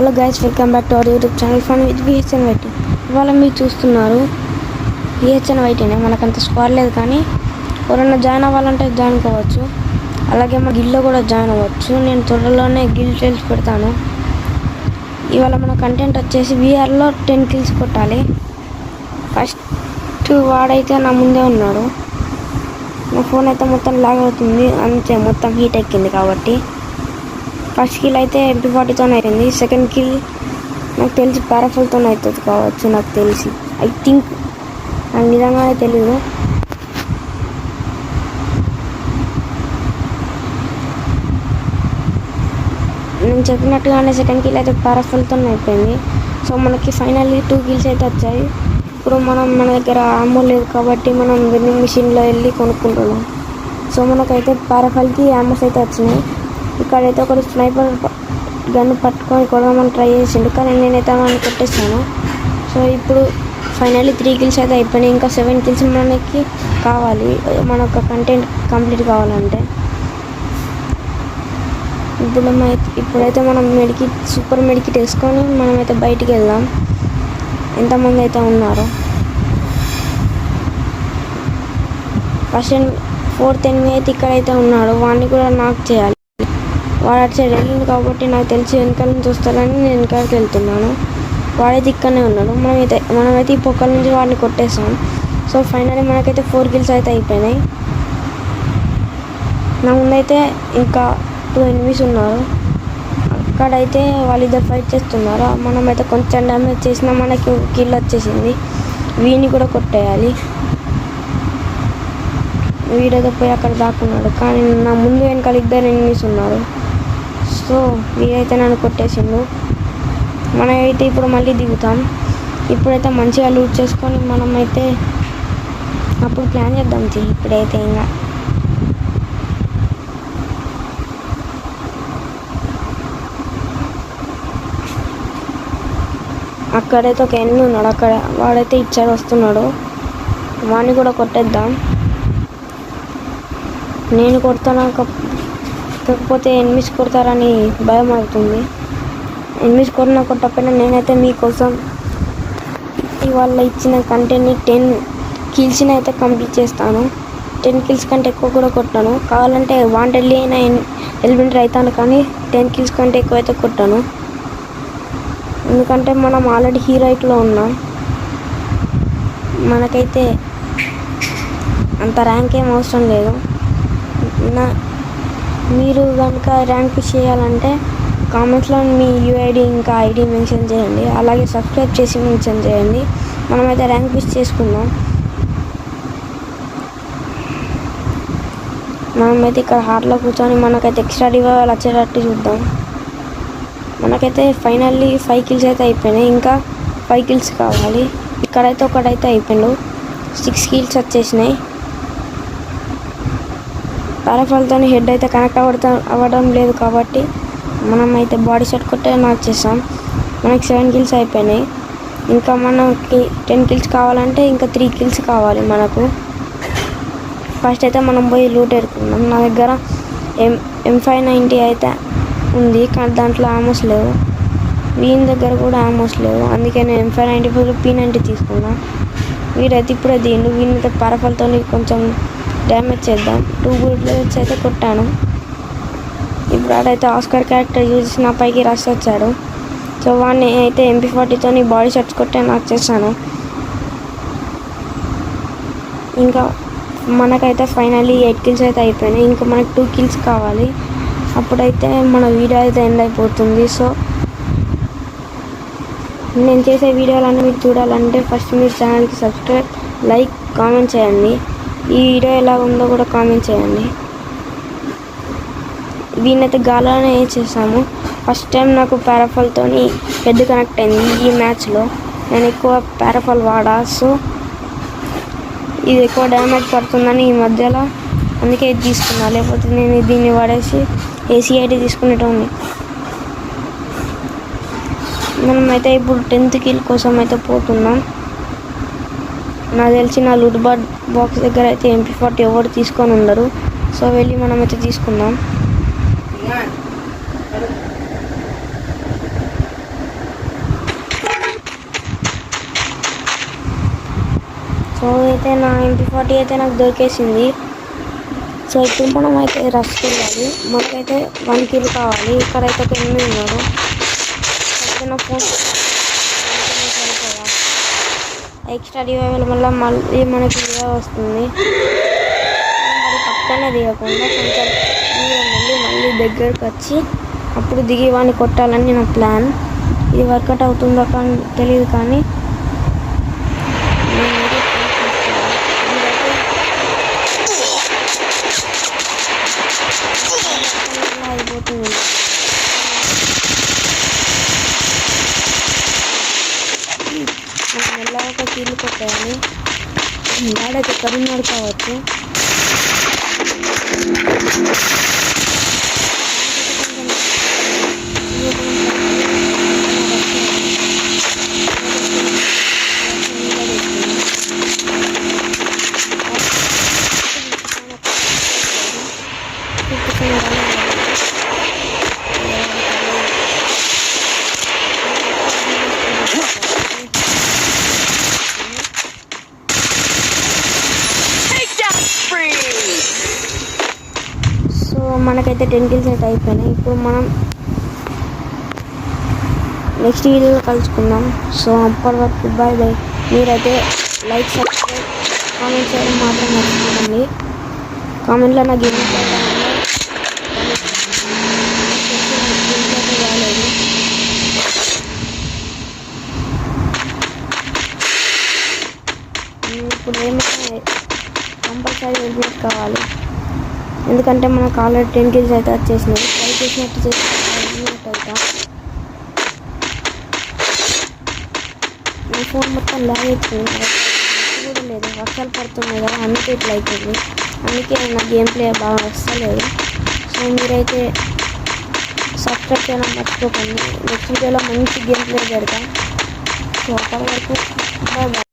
Hello guys, welcome back to our YouTube channel fun with VHN YT. ఇవాళ మీరు చూస్తున్నారు విహెచ్ఎన్ వైటీనే. మనకంత స్క్వాడ్ లేదు, కానీ ఎవరన్నా జాయిన్ అవ్వాలంటే జాయిన్ కావచ్చు. అలాగే మన గిల్లో కూడా జాయిన్ అవ్వచ్చు. నేను త్వరలోనే గిల్ టెల్స్ పెడతాను. ఇవాళ మన కంటెంట్ వచ్చేసి వీఆర్లో 10 kills కొట్టాలి. ఫస్ట్ వాడైతే నా ముందే ఉన్నాడు. నా ఫోన్ అయితే మొత్తం లాగ్ అవుతుంది, అంతే మొత్తం హీట్ ఎక్కింది. కాబట్టి ఫస్ట్ కిల్ అయితే MP40తో అయింది. సెకండ్ కిల్ నాకు తెలిసి పారాఫల్తో అవుతుంది కావచ్చు, నాకు తెలిసి. ఐ థింక్, నాకు నిజంగానే తెలీదు. నేను చెప్పినట్టుగానే సెకండ్ కిల్ అయితే పారాఫల్తో అయిపోయింది. సో మనకి ఫైనల్లీ 2 kills అయితే వచ్చాయి. ఇప్పుడు మన దగ్గర ఆమో లేదు కాబట్టి మనం వెండింగ్ మిషన్లో వెళ్ళి కొనుక్కుంటున్నాం. సో మనకైతే పారాఫల్కి ఆమోస్ అయితే వచ్చినాయి. ఇక్కడైతే ఒకటి స్నైపర్ గన్ను పట్టుకొని కొడదామని ట్రై చేసిండు, కానీ నేనైతే వాడిని కొట్టేస్తాను. సో ఇప్పుడు ఫైనల్లీ 3 kills అయితే అయిపోయినాయి. ఇంకా 7 kills మనకి కావాలి, మన ఒక కంటెంట్ కంప్లీట్ కావాలంటే. ఇప్పుడైతే మనం సూపర్ మెడికిట్ వేసుకొని మనమైతే బయటికి వెళ్దాం. ఎంతమంది అయితే ఉన్నారో. ఫస్ట్ 4th enemy అయితే ఇక్కడైతే ఉన్నాడు, వాడిని కూడా నాక్ చేయాలి. వాడు అటు సైడ్ వెళ్ళింది కాబట్టి నాకు తెలిసి వెనకాల నుంచి వస్తారని నేను వెనకాలకి వెళ్తున్నాను. వాడైతే ఇక్కడనే ఉన్నాడు. మనమైతే ఈ పొక్కల నుంచి వాడిని కొట్టేస్తాం. సో ఫైనల్లీ మనకైతే 4 kills అయితే అయిపోయినాయి. నా ముందైతే ఇంకా 2 enemies ఉన్నారు. అక్కడైతే వాళ్ళిద్దరు ఫైట్ చేస్తున్నారు. మనమైతే కొంచెం డ్యామేజ్ చేసినా మనకి కిల్ వచ్చేసింది. వీడిని కూడా కొట్టేయాలి. వీడైతే పోయి అక్కడ దాక్కున్నాడు, కానీ నా ముందు వెనకాల 2 enemies ఉన్నారు. సో వీడైతే నన్ను కొట్టేసిండు. మనమైతే ఇప్పుడు మళ్ళీ దిగుతాం. ఇప్పుడైతే మంచిగా లూట్ చేసుకొని మనమైతే అప్పుడు ప్లాన్ చేద్దాం. ఇప్పుడైతే ఇంకా అక్కడైతే ఒక ఎనిమిది ఉన్నాడు. అక్కడ వాడైతే ఇచ్చాడు వస్తున్నాడు, వాడిని కూడా కొట్టేద్దాం. నేను కొడతాను, కాకపోతే ఎనిమిస్ కొడతారని భయం అవుతుంది. ఎనిమిస్ కొట్టకపోయినా నేనైతే మీకోసం ఇవాళ ఇచ్చిన కంటెంట్ని 10 kills అయితే కంప్లీట్ చేస్తాను. 10 kills కంటే ఎక్కువ కూడా కొట్టాను. కావాలంటే వాంటెడ్లీ అయినా ఎలిమినేట్ అవుతాను, కానీ 10 kills కంటే ఎక్కువ అయితే కొట్టాను. ఎందుకంటే మనం ఆల్రెడీ హీరోయిక్లో ఉన్నాం. మనకైతే అంత ర్యాంక్ ఏం అవసరం లేదు. మీరు కనుక ర్యాంక్ పుష్ చేయాలంటే కామెంట్స్లో మీ యూఐడి ఇంకా ఐడి మెన్షన్ చేయండి. అలాగే సబ్స్క్రైబ్ చేసి మెన్షన్ చేయండి. మనమైతే ర్యాంక్ పుష్ చేసుకుందాం. మనమైతే ఇక్కడ హార్ట్లో కూర్చొని మనకైతే ఎక్స్ట్రా రివైవల్ వచ్చేటట్టు చూద్దాం. మనకైతే ఫైనల్లీ 5 kills అయితే అయిపోయినాయి. ఇంకా 5 kills కావాలి. ఇక్కడైతే ఒకటైతే అయిపోయిండు. 6 kills వచ్చేసినాయి. పారాఫాల్తో హెడ్ అయితే కనెక్ట్ అవ్వడం లేదు కాబట్టి మనమైతే బాడీ షాట్ కొట్టే నాక్ చేసాం. మనకి 7 kills అయిపోయినాయి. ఇంకా మనకి 10 kills కావాలంటే ఇంకా 3 kills కావాలి మనకు. ఫస్ట్ అయితే మనం పోయి లూట్ ఎరుకుందాం. నా దగ్గర M590 అయితే ఉంది, కానీ దాంట్లో ఆమోస్ లేవు. వీని దగ్గర కూడా ఆమోస్ లేవు, అందుకే నేను M590 P90 తీసుకున్నాను. వీడైతే ఇప్పుడే దీండు. వీనైతే పారాఫాల్తో కొంచెం డ్యామేజ్ చేద్దాం. 2 bullets అయితే కొట్టాను. ఇప్పుడు ఆడైతే ఆస్కర్ క్యారెక్టర్ యూజ్ చేసి నా పైకి రష్ వచ్చాడు. సో వాడిని అయితే MP40తో బాడీ షాట్స్ కొట్టే నాకు చేశాను. ఇంకా మనకైతే ఫైనల్లీ 8 kills అయితే అయిపోయినాయి. ఇంకా మనకు 2 kills కావాలి. అప్పుడైతే మన వీడియో అయితే ఎండ్ అయిపోతుంది. సో నేను చేసే వీడియోలన్నీ మీరు చూడాలంటే ఫస్ట్ మీరు ఛానల్కి సబ్స్క్రైబ్, లైక్, కామెంట్ చేయండి. ఈ వీడియో ఎలా ఉందో కూడా కామెంట్ చేయండి. దీన్నైతే గాలోనే చేసాము. ఫస్ట్ టైం నాకు పారాఫాల్తో హెడ్ కనెక్ట్ అయింది ఈ మ్యాచ్లో. నేను ఎక్కువ పారాఫాల్ వాడా, సో ఇది ఎక్కువ డ్యామేజ్ పడుతుందని ఈ మధ్యలో అందుకే ఇది తీసుకున్నా. లేకపోతే నేను దీన్ని వాడేసి ACID తీసుకునేటోని. మనమైతే ఇప్పుడు 10th kill కోసం అయితే పోతున్నాం. నాకు తెలిసి నా లూట్ బాక్స్ దగ్గర అయితే MP40 ఎవరు తీసుకొని ఉండరు. సో వెళ్ళి మనమైతే తీసుకుందాం. అయితే నా MP40 అయితే నాకు దొరికేసింది. సో ఇప్పుడు మనం అయితే రష్ వెళ్ళాలి. మనకైతే 1 కిల్ కావాలి. ఇక్కడైతే ఒక ఎనిమిది ఉన్నారు. అయితే నా ఫోన్ ఎక్స్ట్రా రివైవల్ వల్ల మళ్ళీ మనకి ఇదే వస్తుంది. అది పక్కనే దిగకుండా కొంచెం దూరం వెళ్ళి మళ్ళీ దగ్గరకు వచ్చి అప్పుడు దిగి వాడిని కొట్టాలని నా ప్లాన్. ఇది వర్కౌట్ అవుతుందో కానీ తెలియదు, కానీ అయిపోతుంది. మనం ఎలాగో కీళ్ళు కొట్టాలి. వాడైతే కరున్నాడు కావచ్చు. సో మనకైతే 10 kills అయితే అయిపోయినాయి. ఇప్పుడు మనం నెక్స్ట్ వీడియోలో కలుసుకుందాం. సో అప్పటి వరకు బాయ్ బాయ్. మీరైతే లైక్, సబ్స్క్రైబ్, కామెంట్ చేయడం మాత్రం మర్చిపోకండి. కామెంట్లో నాకు గేమ్ రాలేదు. ఇప్పుడు ఏమైనా కంపల్సరీ హెల్మెట్ కావాలి, ఎందుకంటే మనకు ఆల్రెడీ 10 kills అయితే వచ్చేసినాయి. ట్రై చేసినట్టు చేసి హెల్మెట్ అవుతా. నా ఫోన్ మొత్తం లాగ్ అవుతుంది కూడా లేదు, వర్షాలు పడుతున్నాయి కదా, అందుకే ఇట్లా అవుతుంది. అందుకే నా గేమ్ ప్లే బాగా వస్తలేదు. సో మీరైతే సబ్స్క్రైబ్ చేయడం మర్చిపోకండి. నెక్స్ట్ వీడియోలో మంచి గేమ్ ప్లే పెడతాం. సో అప్పటి వరకు బాయ్ బాయ్.